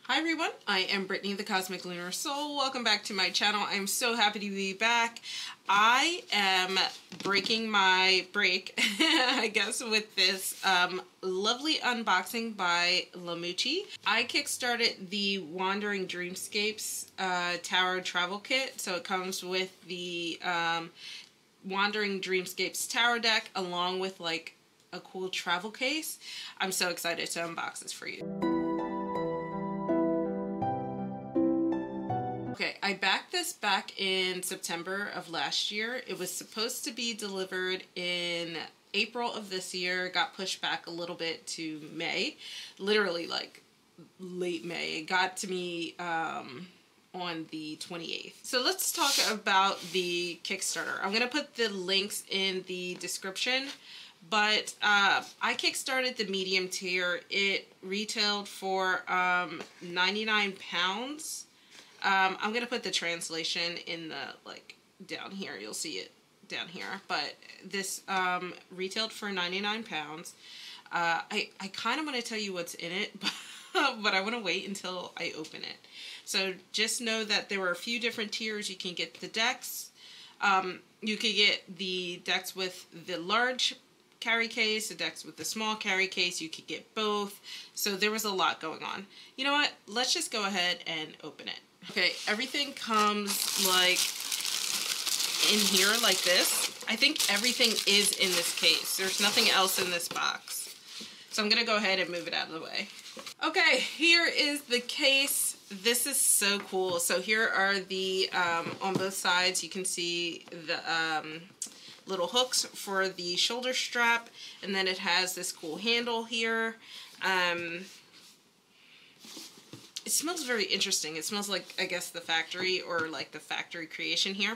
Hi everyone, I am Brittany, the Cosmic Lunar Soul. Welcome back to my channel. I'm so happy to be back. I am breaking my break, I guess, with this lovely unboxing by Lamucci. I kickstarted the Wandering Dreamscapes Tarot Travel Kit. So it comes with the Wandering Dreamscapes Tarot Deck along with like a cool travel case. I'm so excited to unbox this for you. Okay, I backed this back in September of last year. It was supposed to be delivered in April of this year. Got pushed back a little bit to May, literally like late May. It got to me on the 28th. So let's talk about the Kickstarter. I'm gonna put the links in the description, but I kickstarted the medium tier. It retailed for 99 pounds. I'm going to put the translation in the, like, down here. You'll see it down here. But this retailed for 99 pounds. I kind of want to tell you what's in it, but I want to wait until I open it. So just know that there were a few different tiers. You can get the decks. You could get the decks with the large carry case, the decks with the small carry case. You could get both. So there was a lot going on. You know what? Let's just go ahead and open it. Okay, everything comes like in here like this. I think everything is in this case. There's nothing else in this box. So I'm gonna go ahead and move it out of the way. Okay, here is the case. This is so cool. So here are the, on both sides, you can see the little hooks for the shoulder strap. And then it has this cool handle here. It smells very interesting. It smells like, I guess, the factory or like the factory creation here.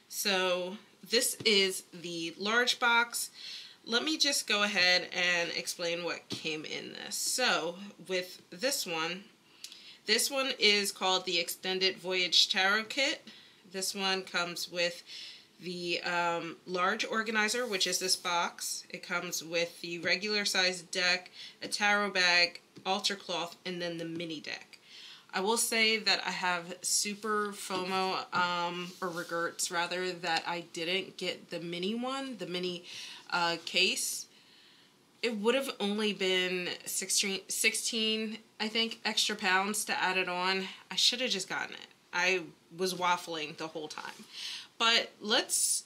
So this is the large box. Let me just go ahead and explain what came in this. So with this one is called the Extended Voyage Tarot Kit. This one comes with the large organizer, which is this box. It comes with the regular size deck, a tarot bag, altar cloth, and then the mini deck. I will say that I have super FOMO, or regrets rather, that I didn't get the mini one, the mini case. It would have only been 16, I think, extra pounds to add it on. I should have just gotten it. I was waffling the whole time. But let's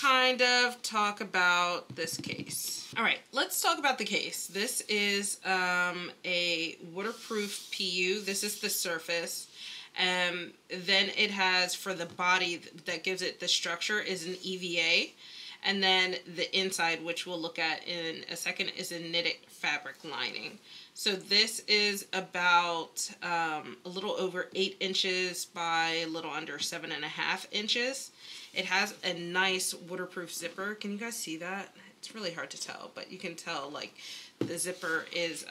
kind of talk about this case. All right, let's talk about the case. This is a waterproof PU. This is the surface. Then it has, for the body that gives it the structure, is an EVA. And then the inside, which we'll look at in a second, is a knitted fabric lining. So this is about a little over 8 inches by a little under 7.5 inches. It has a nice waterproof zipper. Can you guys see that? It's really hard to tell, but you can tell like the zipper is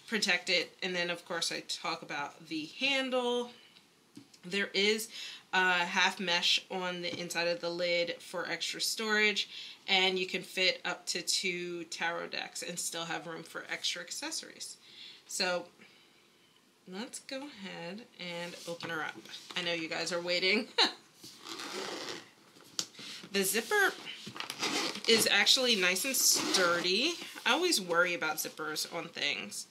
protected. And then of course I talk about the handle. There is half mesh on the inside of the lid for extra storage, and you can fit up to 2 tarot decks and still have room for extra accessories. So let's go ahead and open her up. I know you guys are waiting. The zipper is actually nice and sturdy. I always worry about zippers on things.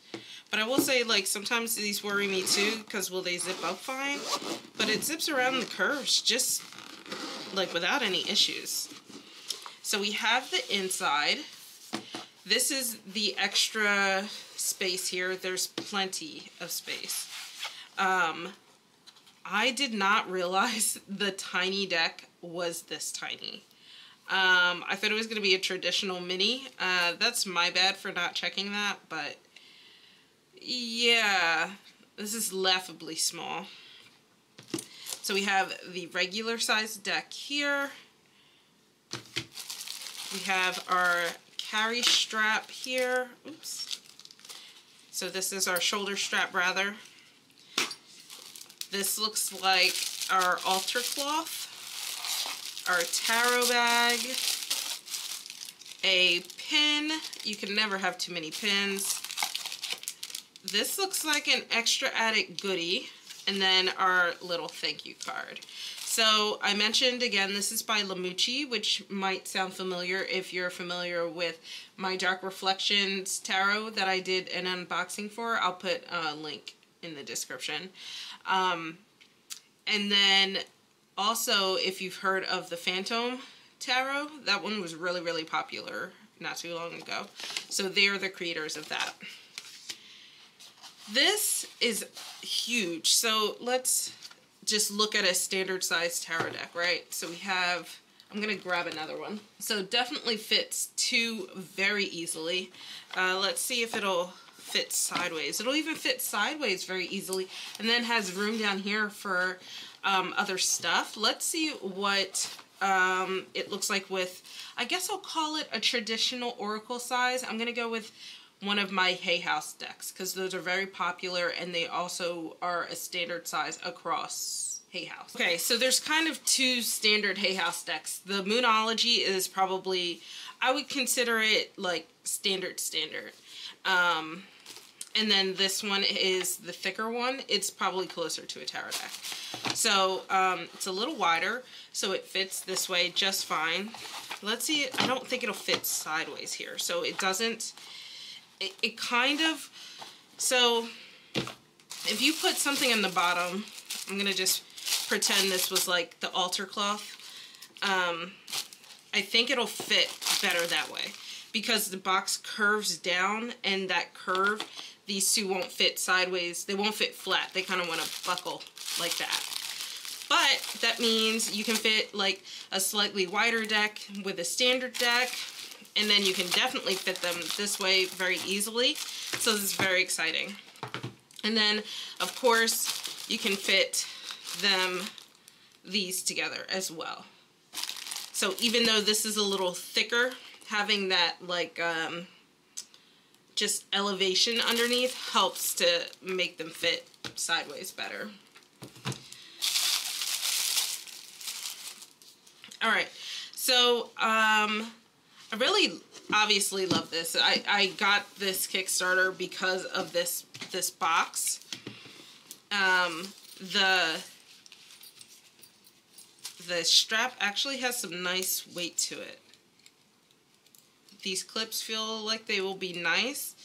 But I will say, like, sometimes these worry me too, because will they zip up fine? But it zips around the curves just, like, without any issues. So we have the inside. This is the extra space here. There's plenty of space. I did not realize the tiny deck was this tiny. I thought it was going to be a traditional mini. That's my bad for not checking that, but yeah, this is laughably small. So we have the regular size deck here. We have our carry strap here. Oops. So this is our shoulder strap rather. This looks like our altar cloth, our tarot bag, a pin. You can never have too many pins. this looks like an extra added goodie, and then our little thank you card. So I mentioned again, this is by Lamucci, which might sound familiar if you're familiar with my Dark Reflections tarot that I did an unboxing for. I'll put a link in the description. And then also, if you've heard of the Phantom tarot, that one was really, really popular not too long ago. So they're the creators of that. This is huge. So let's just look at a standard size tarot deck, right? So we have, I'm going to grab another one. So definitely fits two very easily. Let's see if it'll fit sideways. It'll even fit sideways very easily, and then has room down here for other stuff. Let's see what it looks like with, I guess I'll call it a traditional oracle size. I'm going to go with one of my Hay House decks because those are very popular, and they also are a standard size across Hay House. Okay, so there's kind of two standard Hay House decks. The Moonology is probably, I would consider it like standard. And then this one is the thicker one. It's probably closer to a tarot deck. So it's a little wider, so it fits this way just fine. Let's see, I don't think it'll fit sideways here. So it doesn't, it kind of, so if you put something on the bottom, I'm gonna just pretend this was like the altar cloth. I think it'll fit better that way because the box curves down, and that curve, these two won't fit sideways. They won't fit flat. They kind of want to buckle like that. But that means you can fit like a slightly wider deck with a standard deck, and then you can definitely fit them this way very easily. So this is very exciting. And then, of course, you can fit them these together as well. So even though this is a little thicker, having that like just elevation underneath helps to make them fit sideways better. All right, so I really obviously love this. I got this Kickstarter because of this box. The strap actually has some nice weight to it. These clips feel like they will be nice.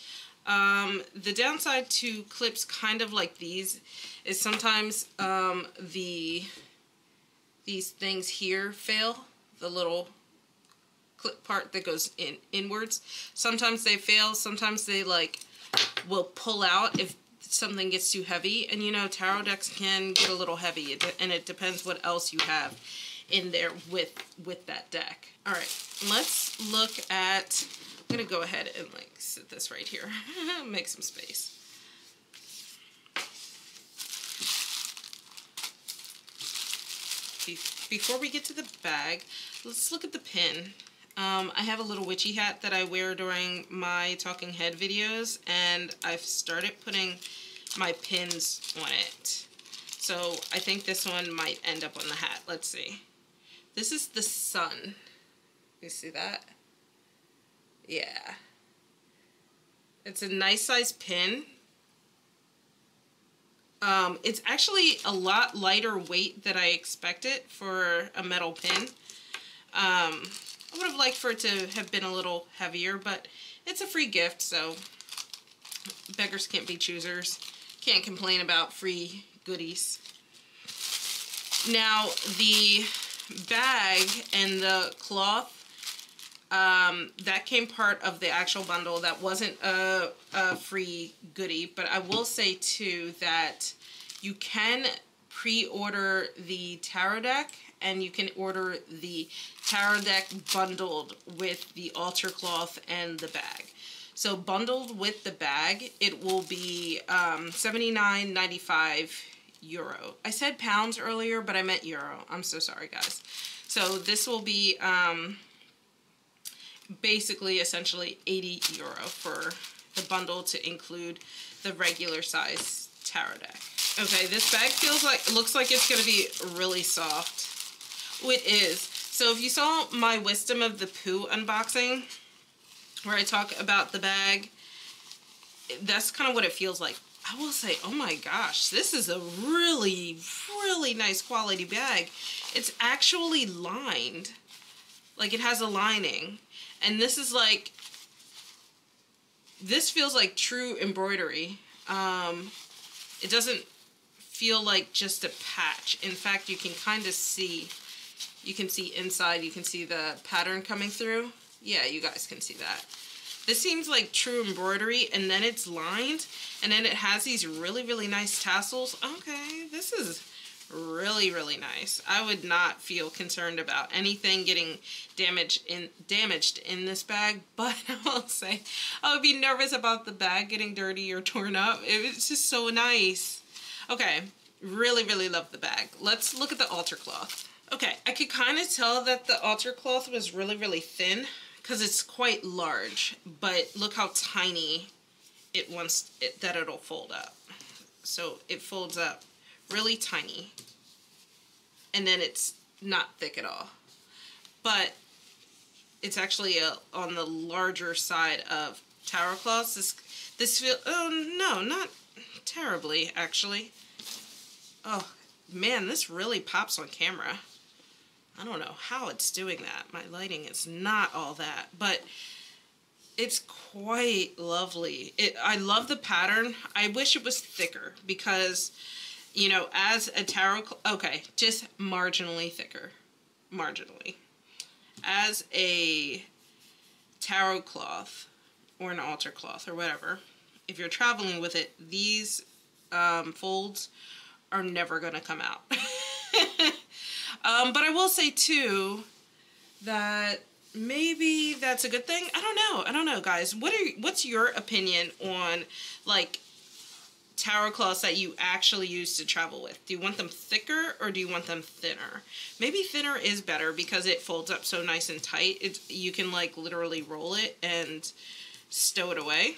The downside to clips kind of like these is sometimes these things here fail. The little clip part that goes inwards. Sometimes they fail. Sometimes they like will pull out if something gets too heavy. And you know, tarot decks can get a little heavy, and it depends what else you have in there with that deck. All right, let's look at, I'm gonna go ahead and like sit this right here, make some space. Before we get to the bag, let's look at the pin. I have a little witchy hat that I wear during my talking head videos, and I've started putting my pins on it. So I think this one might end up on the hat. Let's see. This is the sun. You see that? Yeah. It's a nice size pin. It's actually a lot lighter weight than I expected for a metal pin. I would have liked for it to have been a little heavier, but it's a free gift, so beggars can't be choosers. Can't complain about free goodies. Now, the bag and the cloth, that came part of the actual bundle. That wasn't a free goodie, but I will say too that you can pre-order the tarot deck, and you can order the tarot deck bundled with the altar cloth and the bag. So bundled with the bag, it will be €79.95. I said pounds earlier, but I meant euro. I'm so sorry, guys. So this will be basically essentially €80 for the bundle to include the regular size tarot deck. Okay, this bag looks like it's gonna be really soft. Oh, it is. So if you saw my Wisdom of the Pooh unboxing, where I talk about the bag, that's kind of what it feels like. I will say, oh my gosh, this is a really, really nice quality bag. It's actually lined. Like, it has a lining. And this is like, this feels like true embroidery. It doesn't feel like just a patch. In fact, you can kind of see, you can see inside, you can see the pattern coming through. Yeah, you guys can see that. This seems like true embroidery, and then it's lined, and then it has these really, really nice tassels. Okay, this is really, really nice. I would not feel concerned about anything getting damaged in this bag, but I will say I would be nervous about the bag getting dirty or torn up. It's just so nice. Okay, really, really love the bag. Let's look at the altar cloth. Okay, I could kind of tell that the altar cloth was really, really thin, because it's quite large, but look how tiny it wants it, that it'll fold up. So it folds up really tiny, and then it's not thick at all. But it's actually on the larger side of tarot cloths. This feel, oh no, not terribly actually. Oh man, this really pops on camera. I don't know how it's doing that. My lighting is not all that, but it's quite lovely. I love the pattern. I wish it was thicker because, you know, as a tarot, okay, just marginally thicker, marginally. As a tarot cloth or an altar cloth or whatever, if you're traveling with it, these folds are never going to come out. But I will say too that maybe that's a good thing. I don't know, guys. What's your opinion on like tarot cloths that you actually use to travel with? Do you want them thicker or do you want them thinner? Maybe thinner is better because it folds up so nice and tight. You can like literally roll it and stow it away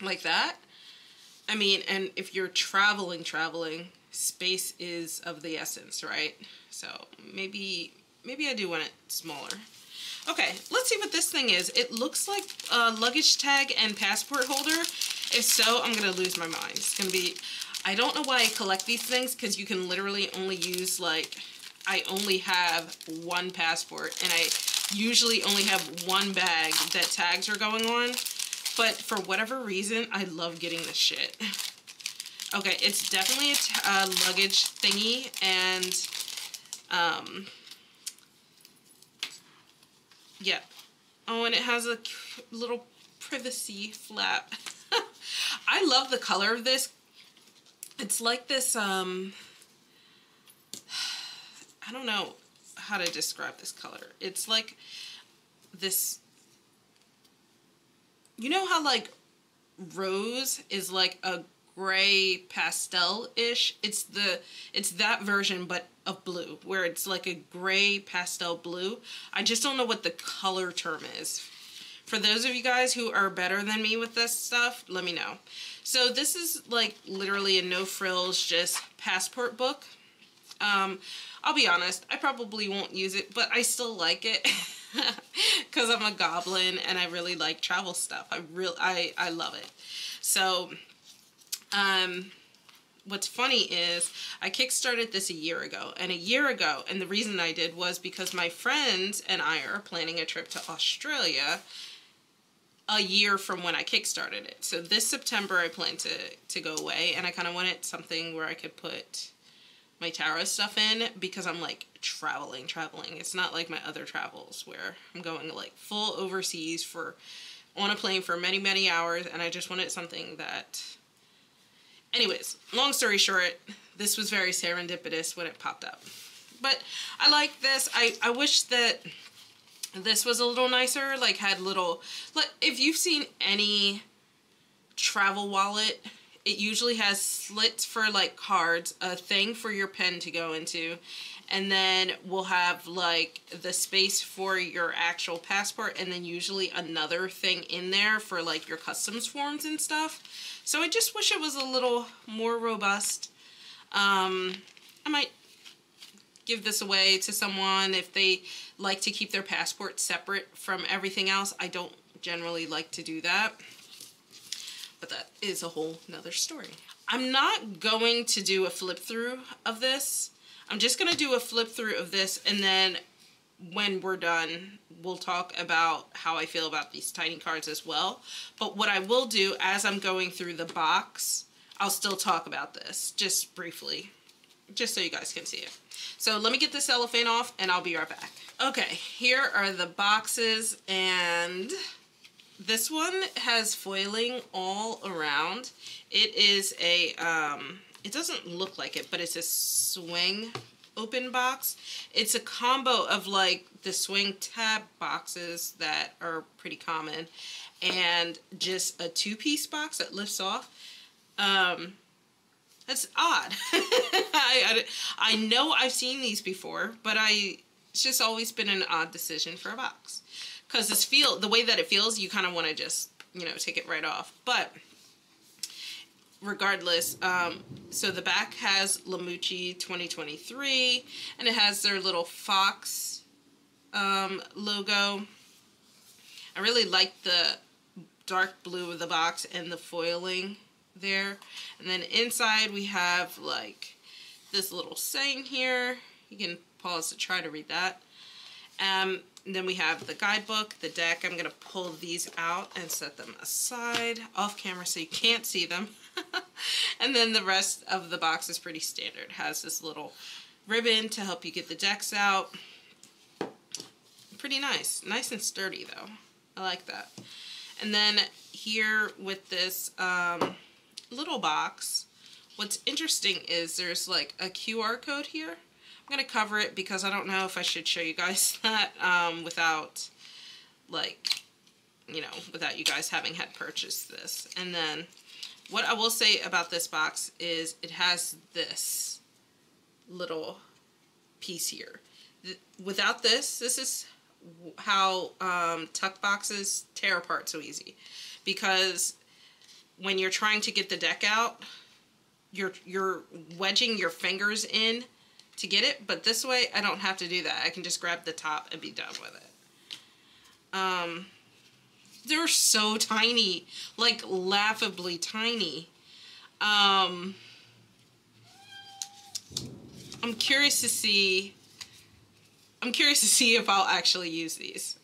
like that. I mean, and if you're traveling, space is of the essence, right? So maybe I do want it smaller. Okay, let's see what this thing is. It looks like a luggage tag and passport holder. If so, I'm gonna lose my mind. It's gonna be, I don't know why I collect these things, because you can literally only use, like, I only have one passport, and I usually only have one bag that tags are going on. But for whatever reason, I love getting this shit. Okay, it's definitely a luggage thingy, and yeah. Oh, and it has a little privacy flap. I love the color of this. It's like this, I don't know how to describe this color. It's like this, you know how like rose is like a gray pastel-ish? It's that version, but of blue, where it's like a gray pastel blue. I just don't know what the color term is. For those of you guys who are better than me with this stuff, let me know. So this is like literally a no frills, just passport book. I'll be honest, I probably won't use it, but I still like it because I'm a goblin and I really like travel stuff. I love it. So, what's funny is I kickstarted this a year ago, and the reason I did was because my friends and I are planning a trip to Australia a year from when I kickstarted it. So this September I plan to go away, and I kind of wanted something where I could put my tarot stuff in, because I'm like traveling. It's not like my other travels where I'm going like full overseas on a plane for many, many hours, and I just wanted something that... Anyways, long story short, this was very serendipitous when it popped up. But I like this. I wish that this was a little nicer, like had little... Like, if you've seen any travel wallet, it usually has slits for like cards, a thing for your pen to go into, and then we'll have like the space for your actual passport, and then usually another thing in there for like your customs forms and stuff. So I just wish it was a little more robust. I might give this away to someone if they like to keep their passport separate from everything else. I don't generally like to do that. but that is a whole nother story. I'm not going to do a flip through of this. I'm just going to do a flip through of this, and then when we're done, we'll talk about how I feel about these tiny cards as well. But what I will do as I'm going through the box, I'll still talk about this just briefly, just so you guys can see it. So let me get the cellophane off and I'll be right back. Okay, here are the boxes, and this one has foiling all around. It is a, it doesn't look like it, but it's a swing open box. It's a combo of like the swing tab boxes that are pretty common and just a two-piece box that lifts off. That's odd. I know I've seen these before, but it's just always been an odd decision for a box. Because the way that it feels, you kind of want to just, you know, take it right off. But regardless, so the back has Lamucci 2023, and it has their little fox logo. I really like the dark blue of the box and the foiling there. And then inside we have like this little saying here. You can pause to try to read that. And then we have the guidebook, the deck. I'm going to pull these out and set them aside off camera so you can't see them. And then the rest of the box is pretty standard. It has this little ribbon to help you get the decks out. Pretty nice. Nice and sturdy though. I like that. And then here with this little box, what's interesting is there's like a QR code here. I'm going to cover it because I don't know if I should show you guys that without, like, you know, without you guys having had purchased this. And then what I will say about this box is it has this little piece here. Without this is how tuck boxes tear apart so easy. Because when you're trying to get the deck out, you're wedging your fingers in to get it, but this way I don't have to do that. I can just grab the top and be done with it. They're so tiny, like laughably tiny. I'm curious to see if I'll actually use these.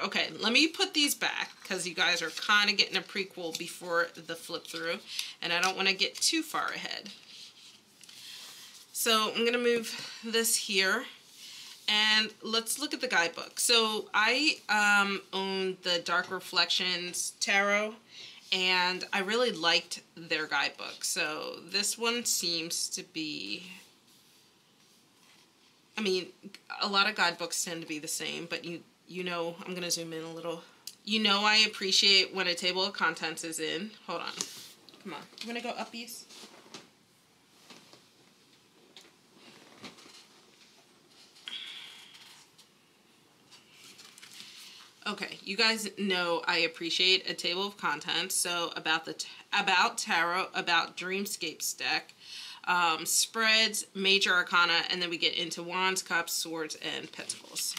Okay, let me put these back because you guys are kind of getting a prequel before the flip through, and I don't want to get too far ahead. So I'm going to move this here, and let's look at the guidebook. So I own the Dark Reflections Tarot, and I really liked their guidebook. So this one seems to be, I mean, a lot of guidebooks tend to be the same, but you know, I'm going to zoom in a little. You know I appreciate when a table of contents is in. Hold on. Come on. You want to go uppies? Okay, you guys know I appreciate a table of contents. So about tarot, about Dreamscapes deck, spreads, major arcana, and then we get into wands, cups, swords, and pentacles.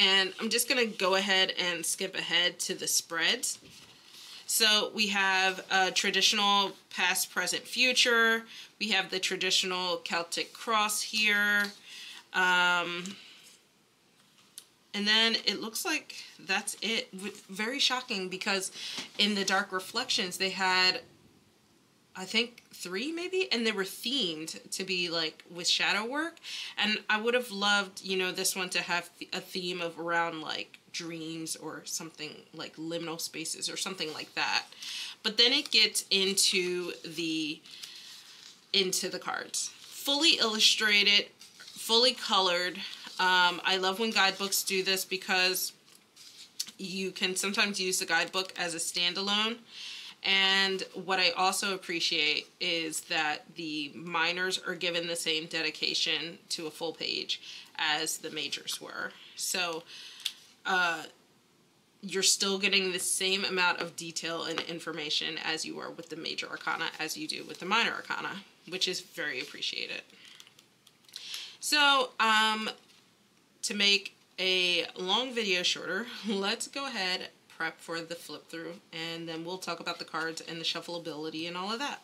And I'm just going to go ahead and skip ahead to the spreads. So we have a traditional past, present, future. We have the traditional Celtic cross here. And then it looks like that's it. Very shocking because in the Dark Reflections they had, I think, 3 maybe, and they were themed to be like with shadow work, and I would have loved, you know, this one to have a theme of around like dreams or something like liminal spaces or something like that. But then it gets into the cards, fully illustrated, fully colored. I love when guidebooks do this because you can sometimes use the guidebook as a standalone. And what I also appreciate is that the minors are given the same dedication to a full page as the majors were. So you're still getting the same amount of detail and information as you are with the major arcana as you do with the minor arcana, which is very appreciated. So to make a long video shorter, let's go ahead, prep for the flip through, and then we'll talk about the cards and the shuffleability and all of that.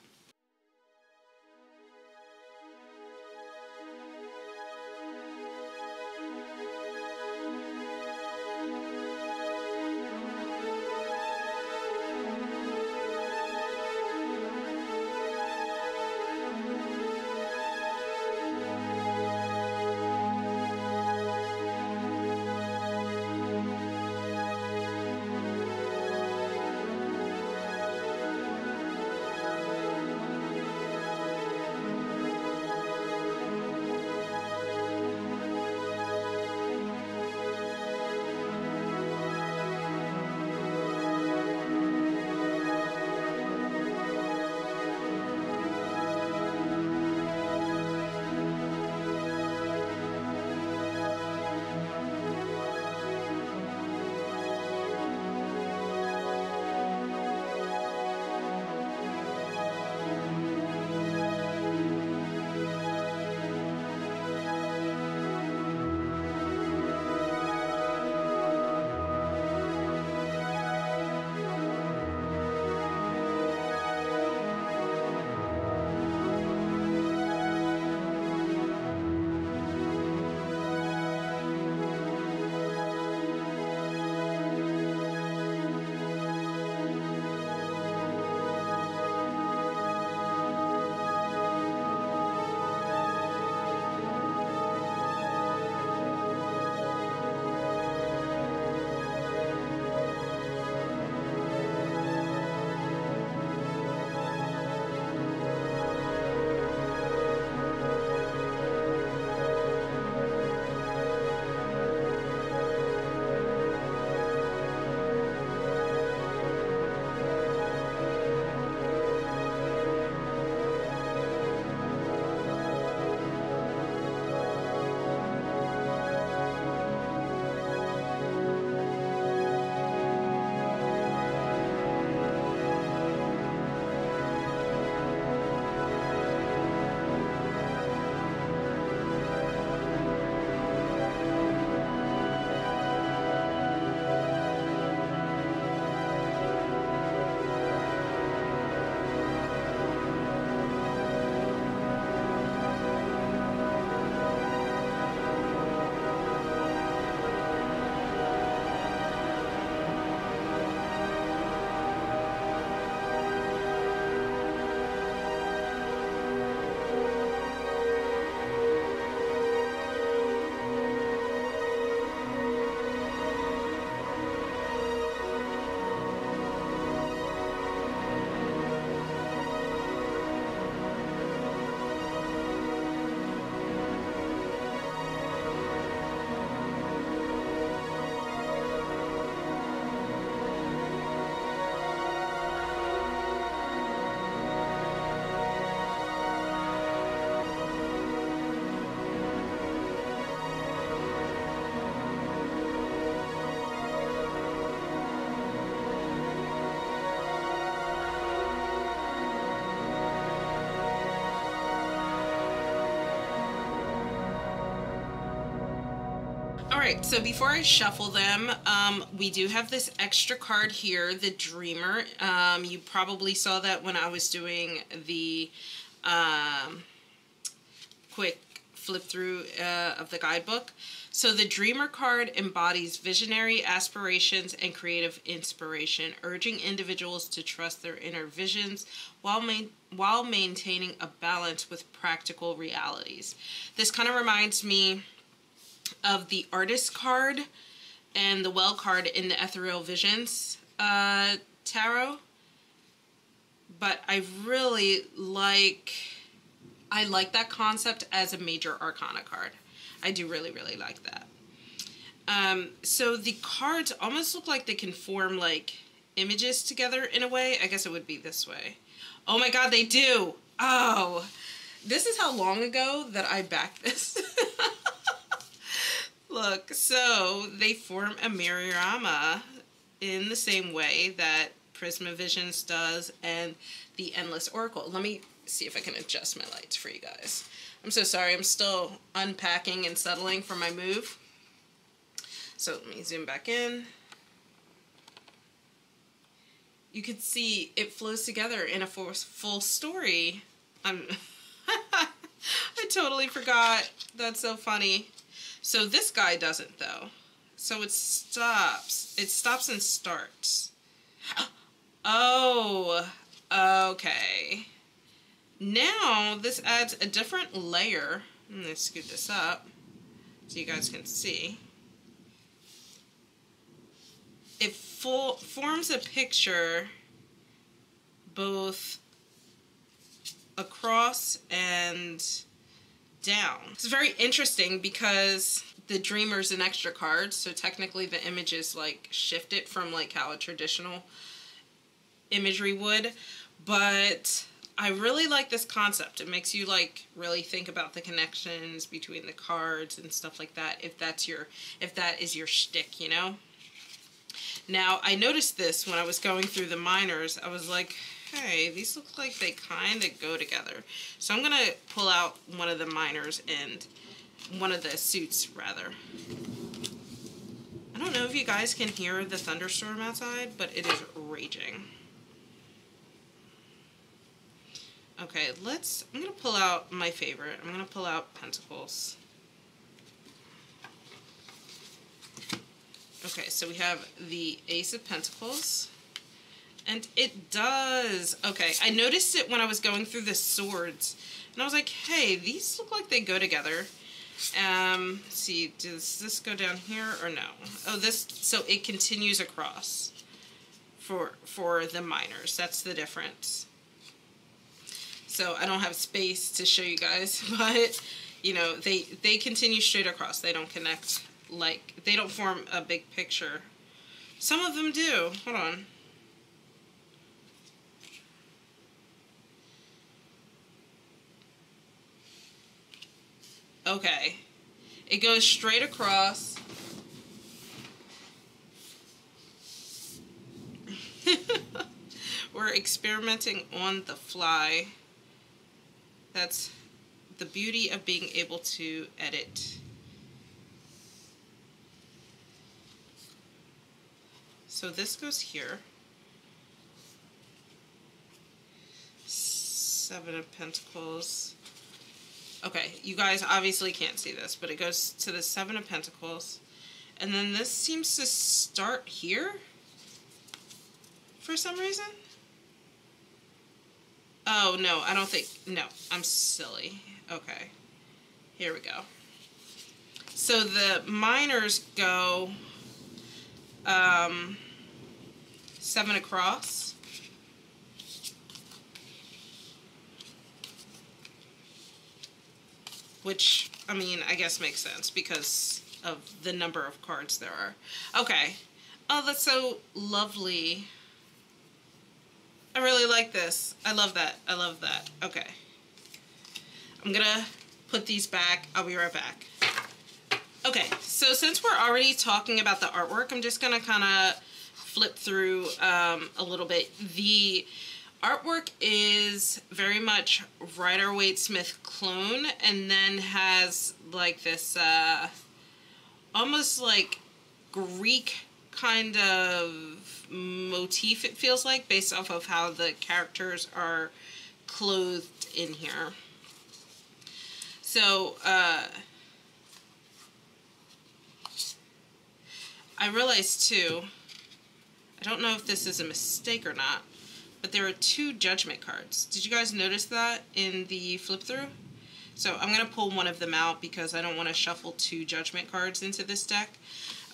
Alright, so before I shuffle them, we do have this extra card here, the Dreamer. You probably saw that when I was doing the quick flip through of the guidebook. So the Dreamer card embodies visionary aspirations and creative inspiration, urging individuals to trust their inner visions while maintaining a balance with practical realities. This kind of reminds me of the Artist card and the Well card in the Ethereal Visions tarot. But I really like that concept as a major arcana card. I do really, really like that. So the cards almost look like they can form like images together in a way. I guess it would be this way. Oh my god, they do! Oh, this is how long ago that I backed this. Look, so they form a Mirirama in the same way that Prisma Visions does and the Endless Oracle. Let me see if I can adjust my lights for you guys. I'm so sorry, I'm still unpacking and settling for my move. So let me zoom back in. you could see it flows together in a full story. I totally forgot. That's so funny. So this guy doesn't, though. So it stops. It stops and starts. Oh, okay. Now this adds a different layer. I'm going to scoot this up so you guys can see. It forms a picture both across and down. It's very interesting because the dreamer's an extra card, so technically the image is like shifted from like how a traditional imagery would, but I really like this concept. It makes you like really think about the connections between the cards and stuff like that, if that is your shtick, you know? Now, I noticed this when I was going through the minors. I was like, hey, these look like they kind of go together. So I'm going to pull out one of the minors and one of the suits, rather. I don't know if you guys can hear the thunderstorm outside, but it is raging. Okay, I'm going to pull out my favorite. I'm going to pull out Pentacles. Okay, so we have the Ace of Pentacles. And it does. Okay, I noticed it when I was going through the swords. And I was like, hey, these look like they go together. Let's see, does this go down here or no? Oh, so it continues across for the minors. That's the difference. So I don't have space to show you guys, but, you know, they continue straight across. They don't connect, like, they don't form a big picture. Some of them do. Hold on. Okay. It goes straight across. We're experimenting on the fly. That's the beauty of being able to edit. So this goes here. Seven of Pentacles. Okay, you guys obviously can't see this, but it goes to the Seven of Pentacles. And then this seems to start here for some reason. Oh, no, I don't think... No, I'm silly. Okay. Here we go. So the minors go 7 across. Which, I mean, I guess makes sense because of the number of cards there are. Okay. Oh, that's so lovely. I really like this. I love that. I love that. Okay. I'm gonna put these back. I'll be right back. Okay, so since we're already talking about the artwork, I'm just gonna kind of flip through a little bit. The artwork is very much Rider-Waite-Smith clone, and then has like this almost like Greek kind of motif, it feels like, based off of how the characters are clothed in here. So I realized too, I don't know if this is a mistake or not, but there are 2 judgment cards. Did you guys notice that in the flip through? So I'm going to pull one of them out because I don't want to shuffle 2 judgment cards into this deck.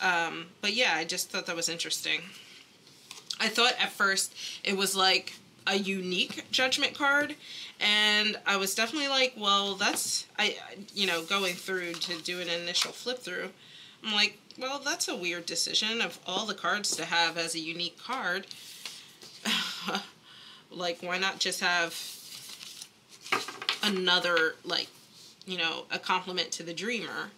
But yeah, I just thought that was interesting. I thought at first it was like a unique judgment card, and I was definitely like, well, that's, you know, going through to do an initial flip through, I'm like, well, that's a weird decision of all the cards to have as a unique card. Like, why not just have another, like, you know, a compliment to the dreamer,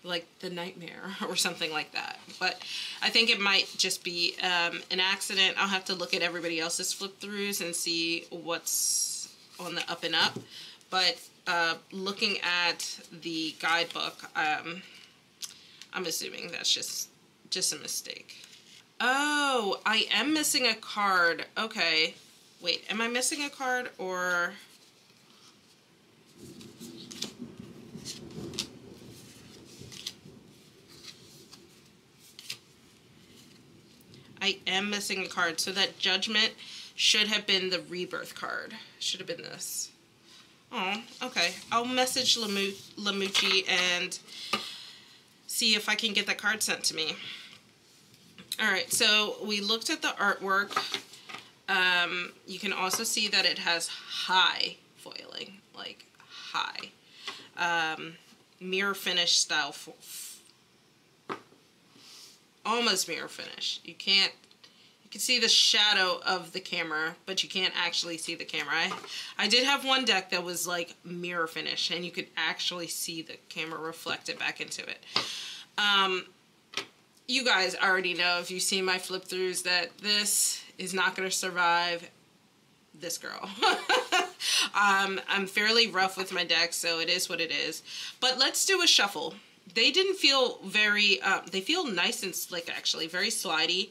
like the nightmare or something like that. But I think it might just be an accident. I'll have to look at everybody else's flip throughs and see what's on the up and up. But looking at the guidebook, I'm assuming that's just a mistake. Oh, I am missing a card. Okay. Wait, am I missing a card or... I am missing a card. So that Judgment should have been the Rebirth card. Should have been this. Oh, okay. I'll message Lamucci and see if I can get that card sent to me. Alright, so we looked at the artwork. You can also see that it has high foiling. Like, high. Mirror finish style. Almost mirror finish. You can see the shadow of the camera, but you can't actually see the camera. I did have one deck that was like mirror finish, and you could actually see the camera reflected back into it. You guys already know, if you see my flip throughs, that this is not going to survive this girl. I'm fairly rough with my deck, so it is what it is. But let's do a shuffle. They didn't feel very, they feel nice and slick, actually, very slidey.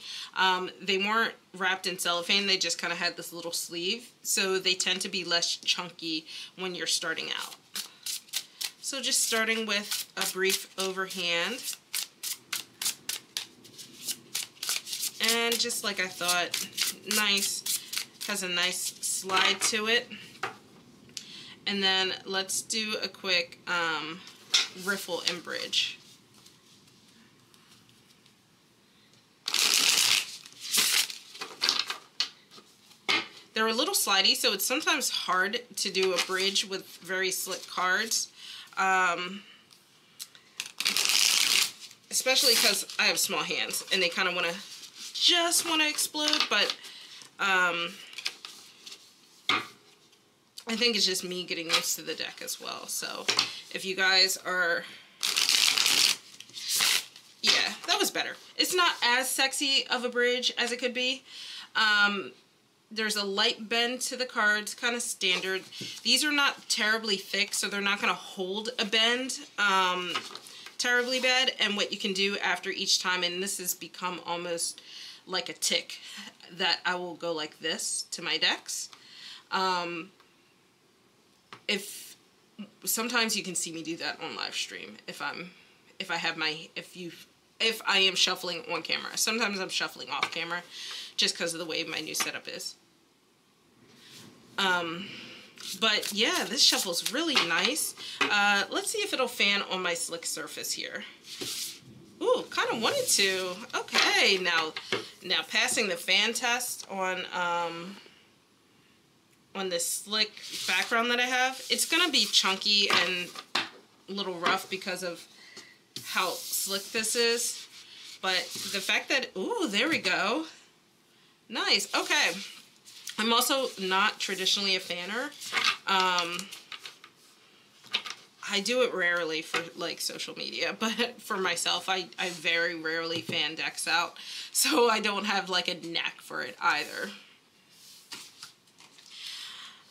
They weren't wrapped in cellophane, they just kind of had this little sleeve, so they tend to be less chunky when you're starting out. So just starting with a brief overhand. And just like I thought, nice, has a nice slide to it. And then let's do a quick riffle and bridge. They're a little slidey, so it's sometimes hard to do a bridge with very slick cards. Especially because I have small hands and they kind of just want to explode, but I think it's just me getting used to the deck as well. So if you guys are, yeah, that was better. It's not as sexy of a bridge as it could be. There's a light bend to the cards, kind of standard. These are not terribly thick, so they're not going to hold a bend terribly bad. And what you can do after each time, and this has become almost like a tick, that I will go like this to my decks. If sometimes you can see me do that on live stream if I am shuffling on camera. Sometimes I'm shuffling off camera just because of the way my new setup is. But yeah, this shuffle's really nice. Let's see if it'll fan on my slick surface here. Ooh, kind of wanted to. Okay, now passing the fan test on this slick background that I have. It's gonna be chunky and a little rough because of how slick this is. But the fact that, ooh, there we go. Nice, okay. I'm also not traditionally a fanner. I do it rarely for like social media, but for myself, I very rarely fan decks out. So I don't have like a knack for it either.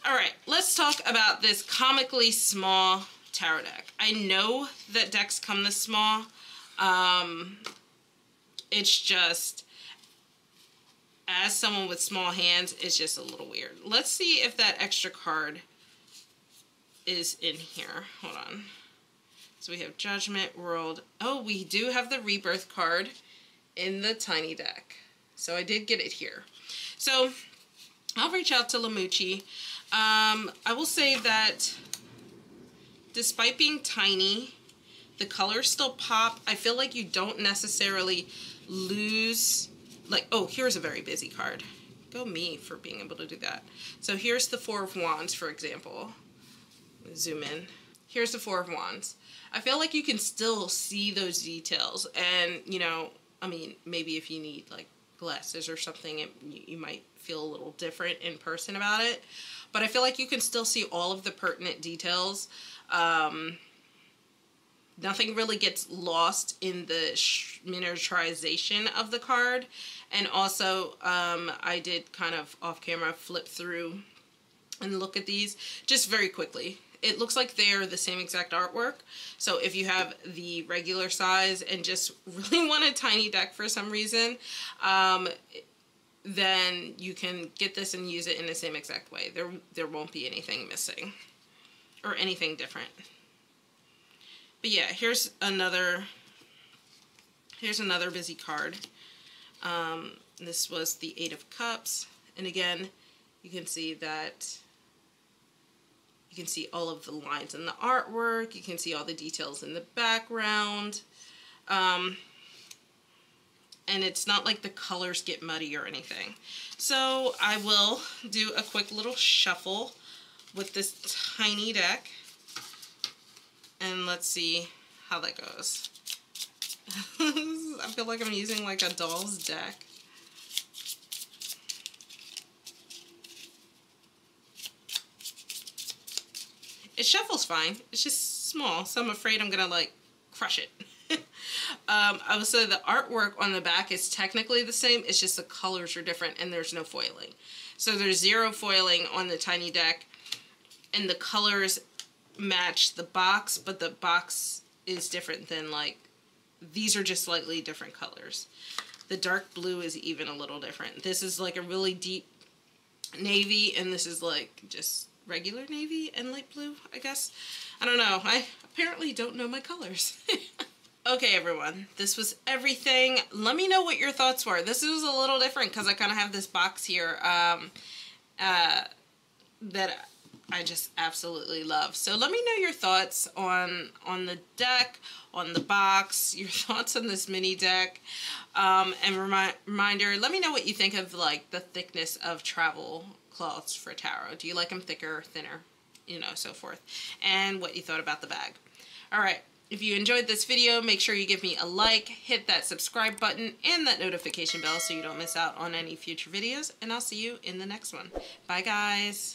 All right, let's talk about this comically small tarot deck. I know that decks come this small. It's just, as someone with small hands, it's just a little weird. Let's see if that extra card is in here. Hold on. So we have Judgment, World. Oh, we do have the Rebirth card in the tiny deck. So I did get it here. So I'll reach out to Lamucci. I will say that despite being tiny, the colors still pop. I feel like you don't necessarily lose, like, oh, here's a very busy card. Go me for being able to do that. So here's the Four of Wands, for example. Zoom in. Here's the Four of Wands. I feel like you can still see those details, and, you know, I mean, maybe if you need, like, glasses or something, you might feel a little different in person about it. But I feel like you can still see all of the pertinent details. Nothing really gets lost in the miniaturization of the card. And also, I did kind of off camera flip through and look at these just very quickly. It looks like they're the same exact artwork. So if you have the regular size and just really want a tiny deck for some reason, then you can get this and use it in the same exact way. There won't be anything missing or anything different. But yeah, here's another busy card. This was the Eight of Cups, and again, you can see that. You can see all of the lines in the artwork. You can see all the details in the background. And it's not like the colors get muddy or anything. So I will do a quick little shuffle with this tiny deck. And let's see how that goes. I feel like I'm using like a doll's deck. It shuffles fine. It's just small, so I'm afraid I'm gonna like crush it. I would say the artwork on the back is technically the same. It's just the colors are different and there's no foiling. So there's zero foiling on the tiny deck, and the colors match the box, but the box is different than, like, these are just slightly different colors. The dark blue is even a little different. This is like a really deep navy, and this is like just regular navy and light blue, I guess. I don't know. I apparently don't know my colors. Okay, everyone. This was everything. Let me know what your thoughts were. This was a little different because I kind of have this box here that I just absolutely love. So let me know your thoughts on the deck, on the box, your thoughts on this mini deck. And reminder, let me know what you think of like the thickness of travel cloths for tarot. Do you like them thicker or thinner? You know, so forth. And what you thought about the bag. Alright, if you enjoyed this video, make sure you give me a like, hit that subscribe button, and that notification bell so you don't miss out on any future videos. And I'll see you in the next one. Bye, guys.